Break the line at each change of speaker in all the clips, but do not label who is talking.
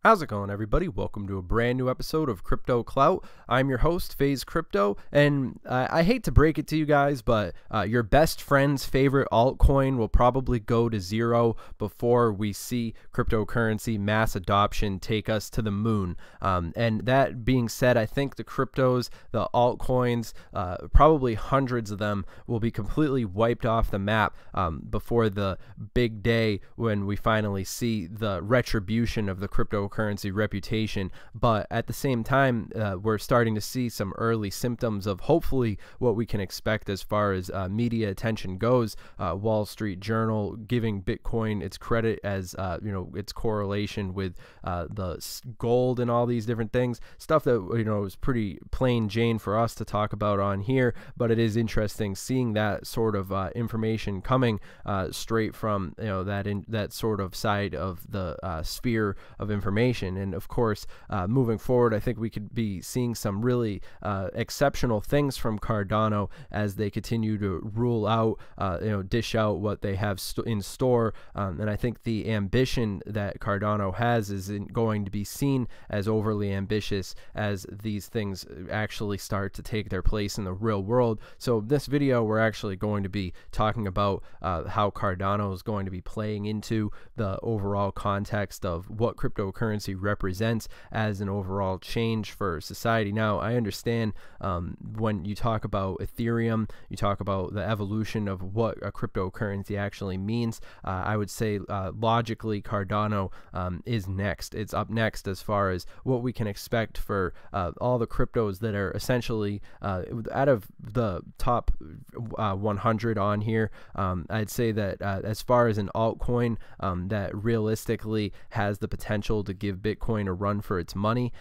How's it going, everybody? Welcome to a brand new episode of Crypto Clout. I'm your host, Faze Crypto, and I hate to break it to you guys, but your best friend's favorite altcoin will probably go to zero before we see cryptocurrency mass adoption take us to the moon. And that being said, I think the cryptos, the altcoins, probably hundreds of them, will be completely wiped off the map before the big day when we finally see the retribution of the cryptocurrency reputation. But at the same time, we're starting to see some early symptoms of hopefully what we can expect as far as media attention goes. Wall Street Journal giving Bitcoin its credit as its correlation with the gold and all these different things, stuff that is pretty plain Jane for us to talk about on here, but it is interesting seeing that sort of information coming straight from that sort of side of the sphere of information. And of course, moving forward, I think we could be seeing some really exceptional things from Cardano as they continue to rule out, dish out what they have in store. And I think the ambition that Cardano has isn't going to be seen as overly ambitious as these things actually start to take their place in the real world. So this video, we're actually going to be talking about how Cardano is going to be playing into the overall context of what cryptocurrency represents as an overall change for society. Now, I understand when you talk about Ethereum, you talk about the evolution of what a cryptocurrency actually means. I would say logically Cardano is next. It's up next as far as what we can expect for all the cryptos that are essentially out of the top 100 on here. I'd say that as far as an altcoin that realistically has the potential to give Bitcoin a run for its money,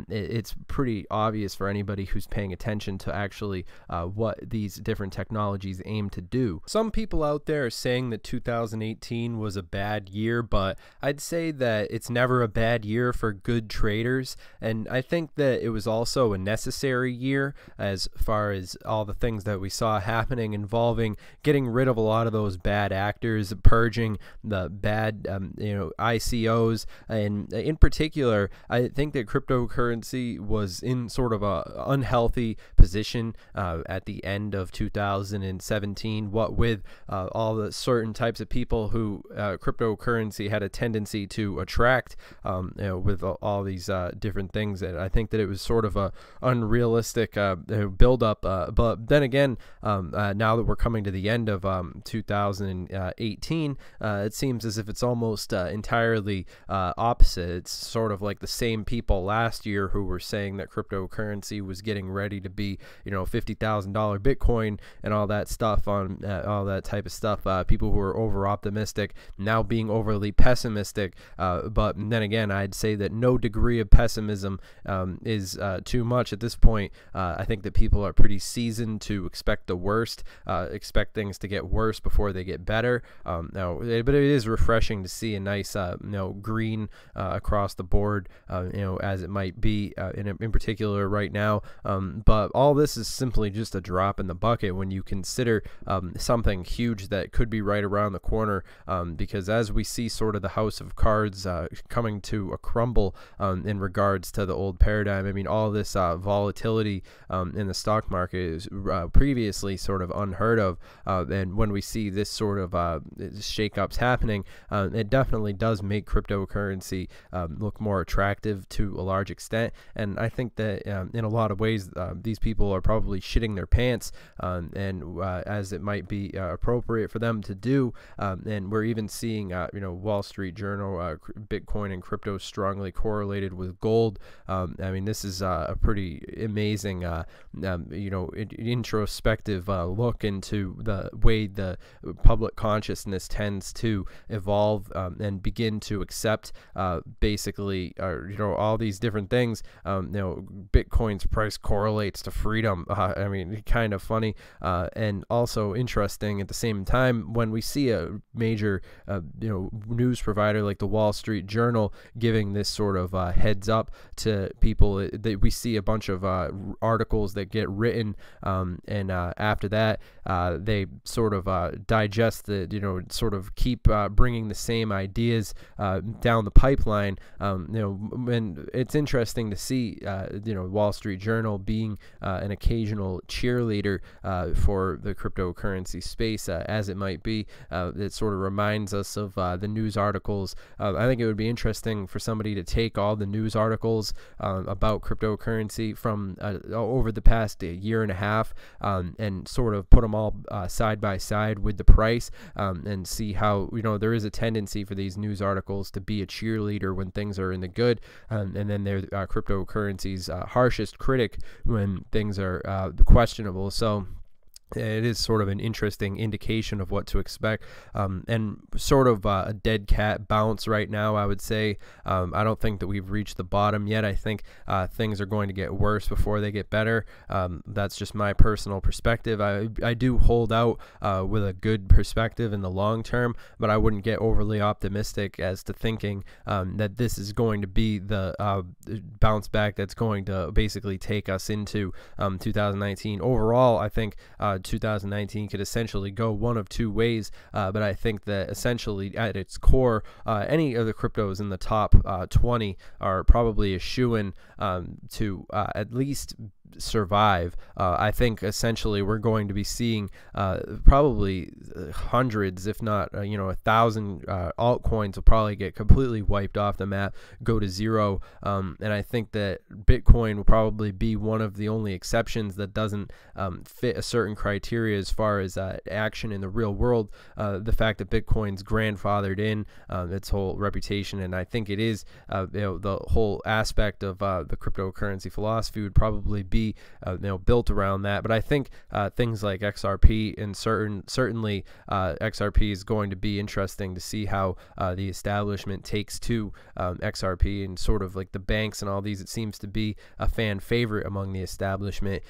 it's pretty obvious for anybody who's paying attention to actually what these different technologies aim to do. Some people out there are saying that 2018 was a bad year, but I'd say that it's never a bad year for good traders, and I think that it was also a necessary year as far as all the things that we saw happening involving getting rid of a lot of those bad actors, purging the bad ICOs, and in particular, I think that cryptocurrency was in sort of a unhealthy position at the end of 2017, what with all the certain types of people who cryptocurrency had a tendency to attract with all these different things. And I think that it was sort of a unrealistic buildup. But then again, now that we're coming to the end of 2018, it seems as if it's almost entirely opposite. It's sort of like the same people last year who were saying that cryptocurrency was getting ready to be, $50,000 Bitcoin and all that stuff, on all that type of stuff. People who were over optimistic now being overly pessimistic. But then again, I'd say that no degree of pessimism is too much at this point. I think that people are pretty seasoned to expect the worst, expect things to get worse before they get better. But it is refreshing to see a nice, green across the board, as it might be in particular right now. But all this is simply just a drop in the bucket when you consider something huge that could be right around the corner, because as we see sort of the house of cards coming to a crumble in regards to the old paradigm, I mean, all this volatility in the stock market is previously sort of unheard of, and when we see this sort of shakeups happening, it definitely does make cryptocurrency look more attractive to a large extent. And I think that in a lot of ways these people are probably shitting their pants, and as it might be appropriate for them to do. And we're even seeing Wall Street Journal, Bitcoin and crypto strongly correlated with gold. I mean, this is a pretty amazing introspective look into the way the public consciousness tends to evolve and begin to accept basically all these different things. Bitcoin's price correlates to freedom. I mean, kind of funny, and also interesting at the same time when we see a major news provider like the Wall Street Journal giving this sort of heads up to people. That we see a bunch of articles that get written, and after that they sort of digest the sort of keep bringing the same ideas down the pipeline line. And it's interesting to see, Wall Street Journal being an occasional cheerleader for the cryptocurrency space, as it might be. It sort of reminds us of the news articles. I think it would be interesting for somebody to take all the news articles about cryptocurrency from over the past year and a half and sort of put them all side by side with the price and see how, there is a tendency for these news articles to be a cheerleader when things are in the good, and then they're cryptocurrency's harshest critic when things are questionable. So it is sort of an interesting indication of what to expect, and sort of a dead cat bounce right now, I would say. I don't think that we've reached the bottom yet. I think things are going to get worse before they get better. That's just my personal perspective. I do hold out with a good perspective in the long term, but I wouldn't get overly optimistic as to thinking that this is going to be the bounce back that's going to basically take us into 2019. Overall, I think 2019 could essentially go one of two ways, but I think that essentially at its core, any of the cryptos in the top 20 are probably a shoo-in to at least survive. I think essentially we're going to be seeing probably hundreds, if not 1,000 altcoins will probably get completely wiped off the map, go to zero, and I think that Bitcoin will probably be one of the only exceptions that doesn't fit a certain criteria as far as action in the real world. The fact that Bitcoin's grandfathered in its whole reputation, and I think it is the whole aspect of the cryptocurrency philosophy would probably be built around that. But I think things like XRP and certainly XRP is going to be interesting to see how the establishment takes to XRP, and sort of like the banks and all these, it seems to be a fan favorite among the establishment,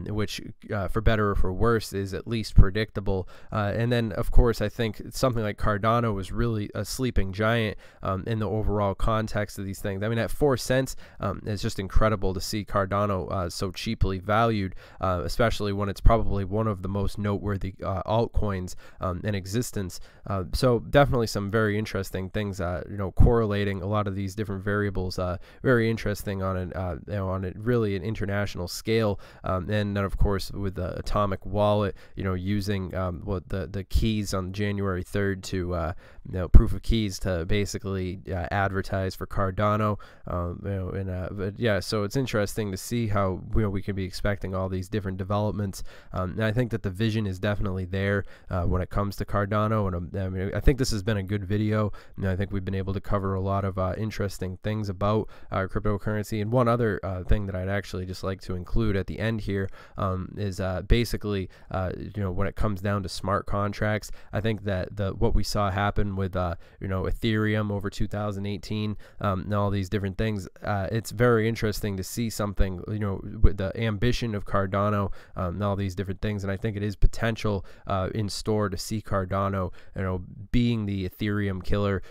which for better or for worse is at least predictable. And then of course I think something like Cardano is really a sleeping giant in the overall context of these things. I mean, at 4 cents, it's just incredible to see Cardano so cheaply valued, especially when it's probably one of the most noteworthy altcoins in existence. So definitely some very interesting things, correlating a lot of these different variables, very interesting on an really an international scale. And then of course with the atomic wallet, using the keys on January 3rd to proof of keys to basically advertise for Cardano. But yeah, so it's interesting to see how we can be expecting all these different developments. And I think that the vision is definitely there when it comes to Cardano. And I think this has been a good video. I think we've been able to cover a lot of interesting things about cryptocurrency. And one other thing that I'd actually just like to include at the end here is basically, when it comes down to smart contracts, I think that what we saw happen with Ethereum over 2018 and all these different things, it's very interesting to see something with the ambition of Cardano and all these different things. And I think it is potential in store to see Cardano being the Ethereum killer,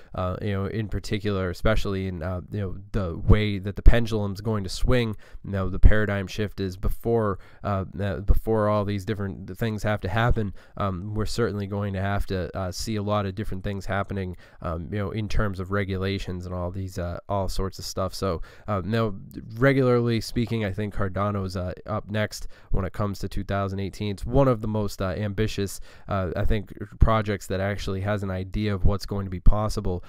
in particular, especially in the way that the pendulum's going to swing. The paradigm shift is before all these different things have to happen. We're certainly going to have to see a lot of different things happening, in terms of regulations and all these all sorts of stuff. So regularly speaking, I think Cardano's up next when it comes to 2018. It's one of the most ambitious, I think, projects that actually has an idea of what's going to be possible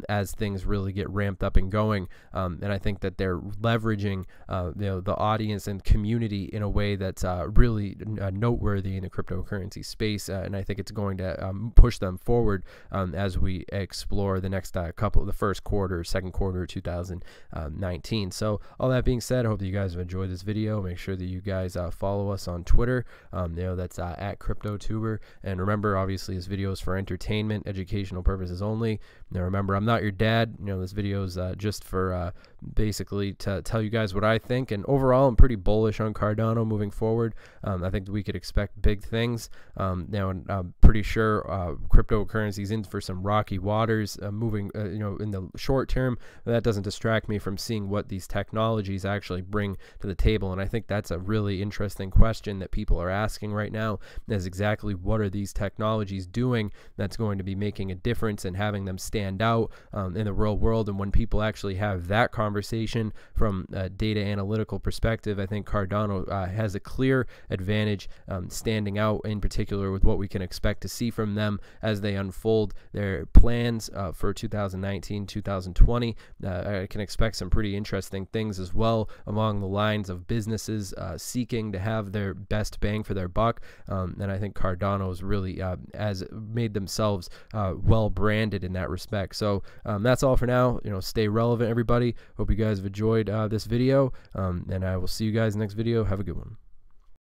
as things really get ramped up and going. And I think that they're leveraging the audience and community in a way that's really noteworthy in the cryptocurrency space. And I think it's going to push them forward as we explore the next the first quarter, second quarter of 2019. So all that being said, I hope that you guys have enjoyed this video. Make sure that you guys follow us on Twitter. That's at CryptoTuber. And remember, obviously, this video is for entertainment, educational purposes only. Now, remember, I'm not your dad. This video is just for basically to tell you guys what I think. And overall, I'm pretty bullish on Cardano moving forward. I think we could expect big things. And I'm pretty pretty sure cryptocurrencies in for some rocky waters, moving in the short term. That doesn't distract me from seeing what these technologies actually bring to the table. And I think that's a really interesting question that people are asking right now, is exactly what are these technologies doing that's going to be making a difference and having them stand out in the real world. And when people actually have that conversation from a data analytical perspective, I think Cardano has a clear advantage standing out, in particular with what we can expect to see from them as they unfold their plans for 2019, 2020. I can expect some pretty interesting things as well along the lines of businesses seeking to have their best bang for their buck. And I think Cardano's really has made themselves well branded in that respect. So that's all for now. Stay relevant, everybody. Hope you guys have enjoyed this video, and I will see you guys next video. Have a good one.